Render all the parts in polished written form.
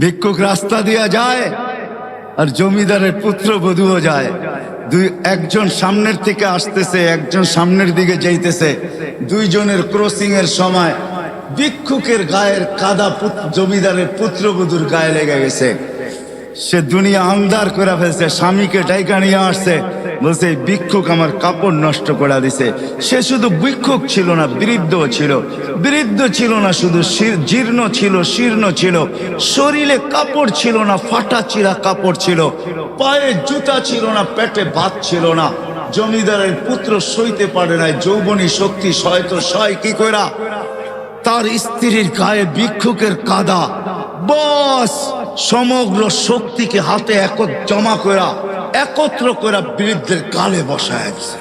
ভিক্ষুক রাস্তা দিয়া যায় আর জমিদারের পুত্রবধূও যায়। একজন সামনের থেকে আসতেছে, একজন সামনের দিকে যাইতেছে। দুইজনের ক্রসিং এর সময় ভিক্ষুকের গায়ের কাদা জমিদারের পুত্রবধূর গায়ে লেগে গেছে। সে দুনিয়া আন্ধার করে ফেলছে, স্বামীকে ডাইকা নিয়ে আসছে, বলছে ভিক্ষুক আমার কাপড় নষ্ট করে দিছে। সে শুধু ভিক্ষুক ছিল না, বৃদ্ধ ছিল। বৃদ্ধ ছিল না শুধু, জীর্ণ ছিল, শীর্ণ ছিল, শরীরে কাপড় ছিল না, ফাটা চিরা কাপড় ছিল, পায়ে জুতা ছিল না, পেটে ভাত ছিল না। জমিদারের পুত্র সইতে পারে নাই, যৌবনী শক্তি সয়তো সয় কি কইরা তার স্ত্রীর গায়ে ভিক্ষুকের কাদা, বস সমগ্র শক্তিকে হাতে একত্র করা বৃদ্ধের গালে বসায় দিছে।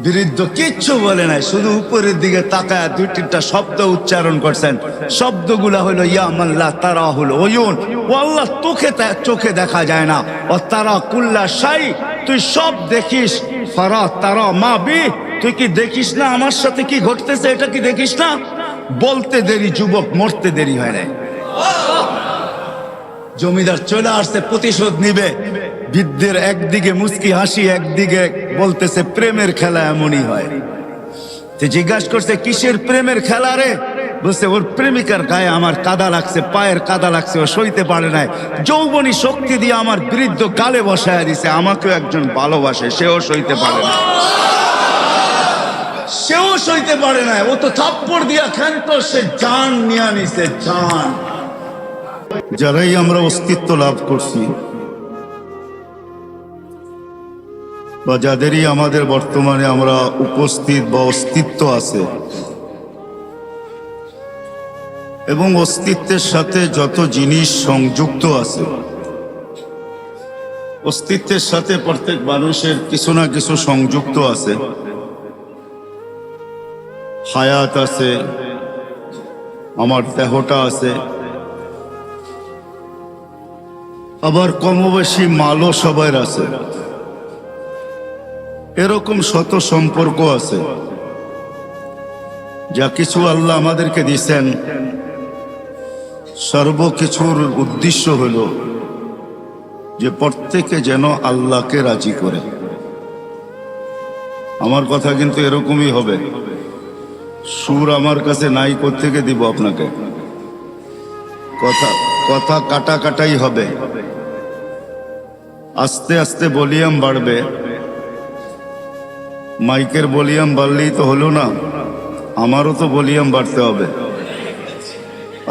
বৃদ্ধ কিচ্ছু বলে নাই, শুধু উপরের দিকে তাকায় দুই তিনটা শব্দ উচ্চারণ করছেন। শব্দগুলা হলো ইয়া মাল্লা তারা হলো ওয়ুন, ও আল্লাহ চোখে দেখা যায় না, ও তারা কুল্লা শাই, তুই সব দেখিস, ফারা তারা মা বি, তুই কি দেখিস না আমার সাথে কি ঘটতেছে, এটা কি দেখিস না? বলতে দেরি যুবক, মরতে দেরি হয় নাই। জমিদার চলে আসছে, প্রতিশোধ নিবে। বৃদ্ধের একদিকে মুস্কি হাসি, একদিকে বলতেছে প্রেমের খেলা এমনই হয়। জিজ্ঞাসা করছে কিসের প্রেমের খেলা রে? বলছে ওর প্রেমিকার গায়ে আমার কাদা লাগছে, পায়ের কাদা লাগছে, ও সইতে পারে নাই, যৌবনী শক্তি দিয়ে আমার বৃদ্ধ গালে বসায় দিছে। আমাকেও একজন ভালোবাসে, সেও সইতে পারে না, সেও সইতে পারে না, ও তো থাপ্পড় দিয়া ক্ষান্ত, সে জান নিয়ে নিছে, জান। যারাই আমরা অস্তিত্ব লাভ করছি বা যাদেরই আমাদের বর্তমানে আমরা উপস্থিত বা অস্তিত্ব আছে, এবং অস্তিত্বের সাথে যত জিনিস সংযুক্ত আছে, অস্তিত্বের সাথে প্রত্যেক মানুষের কিছু না কিছু সংযুক্ত আছে। হায়াত আছে, আমার দেহটা আছে, আবার কমবেশি মালও সবার আছে। এরকম শত সম্পর্ক আছে। যা কিছু আল্লাহ আমাদেরকে দিয়েছেন, সর্বকিছুর উদ্দেশ্য হল যে প্রত্যেকে যেন আল্লাহকে রাজি করে। আমার কথা কিন্তু এরকমই হবে। সুর আমার কাছে নাই, কোত্থেকে দিব আপনাকে? কথা কাটাই হবে। আস্তে আস্তে ভলিউম বাড়বে। মাইকের ভলিউম বাড়লেই তো হলো না, আমারও তো ভলিউম বাড়তে হবে।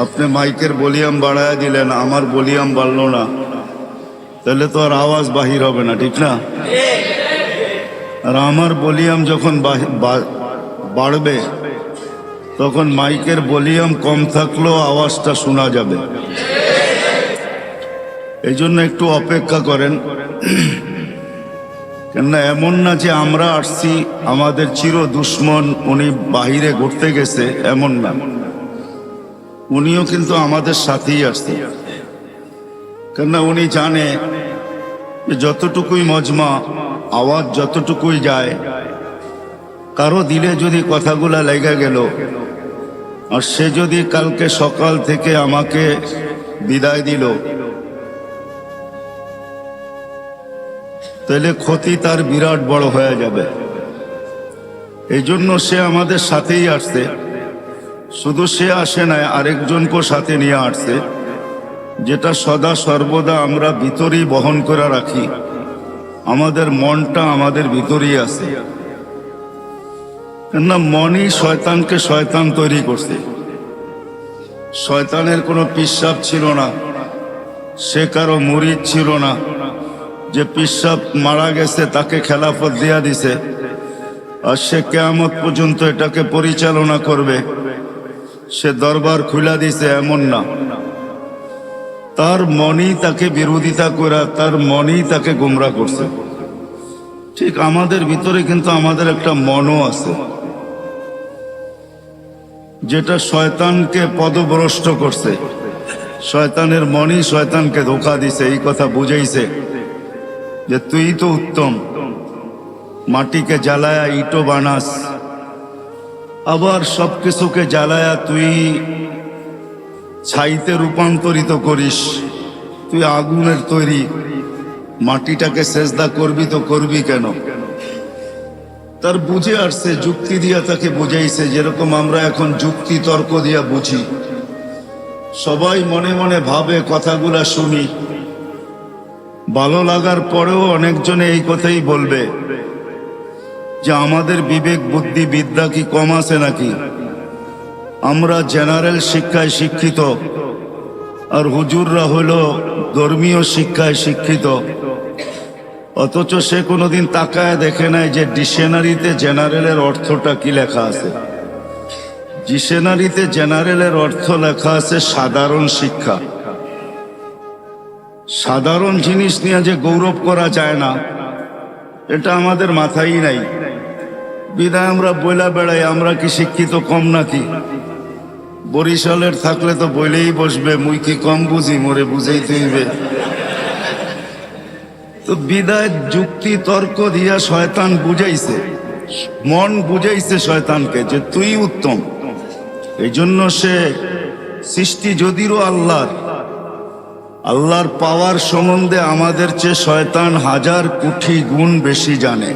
আপনি মাইকের ভলিউম বাড়ায় দিলেন, আমার ভলিউম বাড়লো না, তাহলে তো আর আওয়াজ বাহির হবে না, ঠিক না? আর আমার ভলিউম যখন বাড়বে, তখন মাইকের ভলিউম কম থাকলেও আওয়াজটা শোনা যাবে। এই জন্য একটু অপেক্ষা করেন। কেননা এমন না যে আমরা আসছি আমাদের চির দুশ্মন, উনি বাহিরে ঘুরতে গেছে, এমন না। উনিও কিন্তু আমাদের সাথেই আসছে। কেননা উনি জানে যে যতটুকুই মজমা, আওয়াজ যতটুকুই যায়, কারো দিলে যদি কথাগুলা লেগে গেল, আর সে যদি কালকে সকাল থেকে আমাকে বিদায় দিল, তাহলে ক্ষতি তার বিরাট বড় হয়ে যাবে। এই জন্য সে আমাদের সাথেই আসছে। শুধু সে আসে নাই, আরেকজনকে সাথে নিয়ে আসছে, যেটা সদা সর্বদা আমরা ভিতরেই বহন করে রাখি। আমাদের মনটা আমাদের ভিতরেই আছে। কেননা মনই শয়তানকে শয়তান তৈরি করছে। শয়তানের কোনো পিশাব ছিল না, সে কারো মুরিদ ছিল না যে পিশাব মারা গেছে তাকে খেলাফত দিয়া দিছে আর সে কিয়ামত পর্যন্ত এটাকে পরিচালনা করবে, সে দরবার খুলা দিছে, এমন না। তার মনই তাকে বিরোধিতা করা, তার মনই তাকে গুমরা করছে। ঠিক আমাদের ভিতরে কিন্তু আমাদের একটা মনও আছে, যেটা শয়তানকে পদভ্রষ্ট করছে। শয়তানের মনই শয়তানকে ধোঁকা দিছে, এই কথা বুঝাইছে যে তুই তো উত্তম, মাটিকে জ্বালায়া ইটো বানাস, আবার সবকিছুকে জ্বালায়া তুই ছাইতে রূপান্তরিত করিস। তুই আগুনের তৈরি, মাটিটাকে সেজদা করবি তো করবি কেন? তার বুঝে আসছে, যুক্তি দিয়া তাকে বুঝাইছে, যেরকম আমরা এখন যুক্তি তর্ক দিয়া বুঝি। সবাই মনে মনে ভাবে, কথাগুলা শুনি, ভালো লাগার পরেও অনেকজনে এই কথাই বলবে যে আমাদের বিবেক বুদ্ধি বিদ্যা কি কম আছে নাকি? আমরা জেনারেল শিক্ষায় শিক্ষিত, আর হুজুররা হইল ধর্মীয় শিক্ষায় শিক্ষিত। অথচ সে কোনোদিন তাকায় দেখে নাই যে ডিকশনারিতে জেনারেলের অর্থটা কি লেখা আছে। ডিকশনারিতে জেনারেলের অর্থ লেখা আছে সাধারণ শিক্ষা। সাধারণ জিনিস নিয়ে যে গৌরব করা যায় না, এটা আমাদের মাথায় নাই। বিদায় আমরা বইলা বেড়াই আমরা কি শিক্ষিত কম নাকি? বরিশালের থাকলে তো বইলেই বসবে, মুই কি কম বুঝি, মোরে বুঝাইতে হইবে। তো বিদায় যুক্তি তর্ক দিয়া শয়তান বুঝাইছে, মন বুঝাইছে শয়তানকে যে তুই উত্তম। এই জন্য সে সৃষ্টি যদিও আল্লাহর পাওয়ার সম্বন্ধে আমাদের চেয়ে শয়তান 1000 কোটি গুণ বেশি জানে।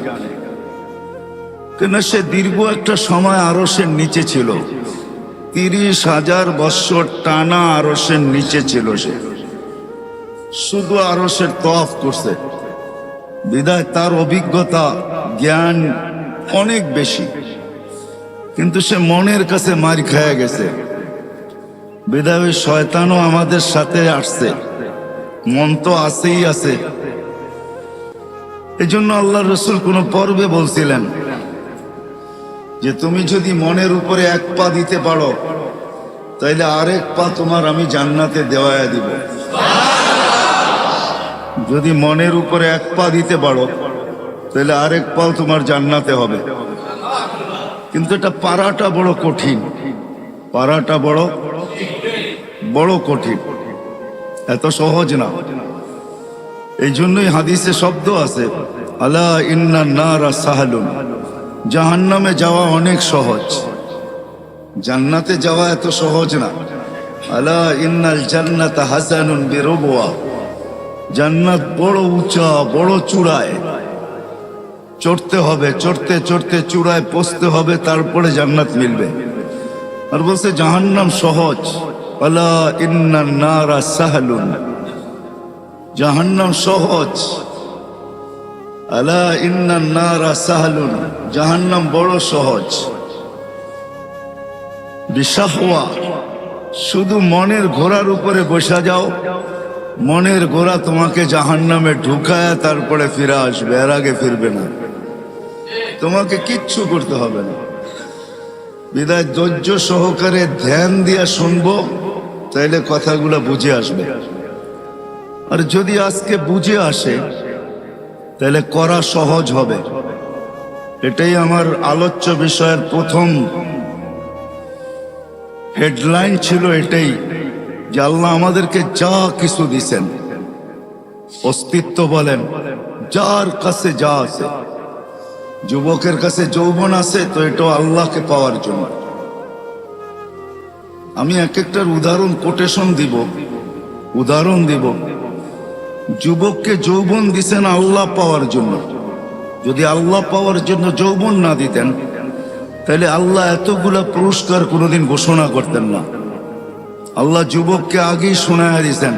কেন সে দীর্ঘ একটা সময় আরশের নিচে ছিল, 30,000 বৎসর টানা আরশের নিচে ছিল। সে শুধু আরশের তওয়াফ করছে, বিদায় তার অভিজ্ঞতা জ্ঞান অনেক বেশি। কিন্তু সে মনের কাছে মার খেয়ে গেছে, বিদায় ওই শয়তানও আমাদের সাথে আসছে। মন তো আছেই আছে। এই জন্য আল্লাহ রসুল কোন পর্বে বলছিলেন যে তুমি যদি মনের উপরে 1 পা দিতে পারো, তাইলে আরেক পা তোমার আমি জান্নাতে দেওয়ায় দিব। যদি মনের উপরে 1 পা দিতে পারো, তাহলে আরেক পাও তোমার জান্নাতে হবে। কিন্তু এটা পারাটা বড় কঠিন, পারাটা বড় কঠিন, এত সহজ না। এই জন্যই হাদিসে শব্দ আছে, আলা ইন্না নারা সাহালুন, জাহান্নামে যাওয়া অনেক সহজ, জান্নাতে যাওয়া এত সহজ না। আলা ইন্নাল জান্নাতা হাসানুন বিরবওয়া, জান্নাত বড় উঁচা, বড় চূড়ায় চড়তে হবে, চড়তে চড়তে চূড়ায় পৌঁছতে হবে, তারপরে জান্নাত মিলবে। আর বলছে জাহান্নাম সহজ, আলা ইন্নান নারা সাহালুন, জাহান্নাম সহজ। আলা ইন্নান নারা সাহালুন, জাহান্নাম বড় সহজ। বিশাহওয়া, শুধু মনের ঘোড়ার উপরে বসা যাও, মনের ঘোড়া তোমাকে জাহান্নামে ঢুকায় তারপরে ফিরে আসবে, এর আগে ফিরবে না। তোমাকে কিচ্ছু করতে হবে না। বিদায় ধৈর্য সহকারে ধ্যান দিয়া শুনবো, তাইলে কথাগুলো বুঝে আসবে। আর যদি আজকে বুঝে আসে, তাহলে করা সহজ হবে। এটাই আমার আলোচ্য বিষয়ের প্রথম হেডলাইন ছিল, এটাই যে আল্লাহ আমাদেরকে যা কিছু দিছেন, অস্তিত্ব বলেন, যার কাছে যা আছে, যুবকের কাছে যৌবন আছে, তো এটা আল্লাহকে পাওয়ার জন্য। আমি এক একটার উদাহরণ দিব। যুবককে যৌবন দিছেন আল্লাহ পাওয়ার জন্য। যদি আল্লাহ পাওয়ার জন্য যৌবন না দিতেন, তাহলে আল্লাহ এতগুলা পুরস্কার কোনোদিন ঘোষণা করতেন না। আল্লাহ যুবককে আগেই শোনায়া দিয়েছেন,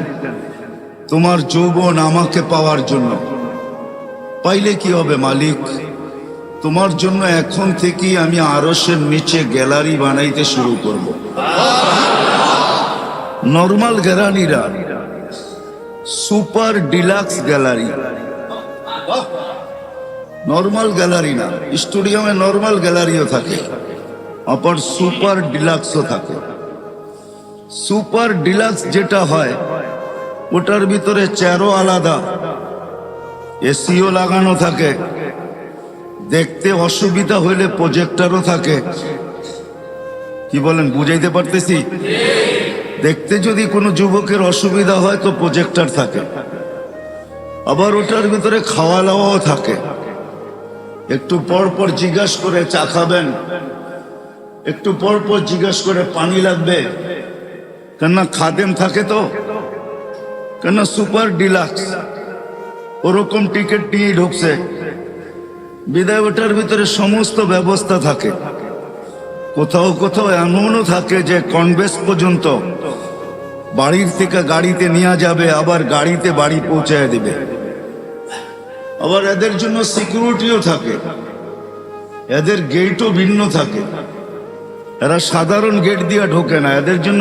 তোমার যৌবন আমাকে পাওয়ার জন্য। পাইলে কি হবে মালিক? তোমার জন্য এখন থেকেই আমি আরশের নিচে গ্যালারি বানাইতে শুরু করব। নর্মাল গ্যালারিরা, super deluxe gallery, normal gallery না। স্টুডিয়ামে নর্মাল গ্যালারিও থাকে, আবার সুপার ডিলাক্সও থাকে। সুপার ডিলাক্স যেটা হয়, ওটার ভিতরে চেয়ারও আলাদা, এসিও লাগানো থাকে, দেখতে অসুবিধা হইলে প্রজেক্টরও থাকে। কি বলেন, বুঝাইতে পারতেছি? দেখতে যদি কোনো যুবকের অসুবিধা হয় তো প্রজেক্টর থাকে। আবার ওটার ভিতরে খাওয়া দাওয়াও থাকে। একটু পর পর জিজ্ঞাসা করে চা খাবেন, একটু পর পর জিজ্ঞাসা করে পানি লাগবে, কেননা খাদেম থাকে তো, কেননা সুপার ডিলাক্স ওরকম টিকিট নিয়ে ঢুকছে, বিদায় ওটার ভিতরে সমস্ত ব্যবস্থা থাকে। কোথাও কোথাও এমনও থাকে যে কনভেস পর্যন্ত বাড়ির থেকে গাড়িতে নিয়ে যাবে, আবার গাড়িতে বাড়ি পৌঁছায় দিবে। আবার এদের জন্য সিকিউরিটিও থাকে, এদের গেটও ভিন্ন থাকে। এরা সাধারণ গেট দিয়ে ঢোকে না, এদের জন্য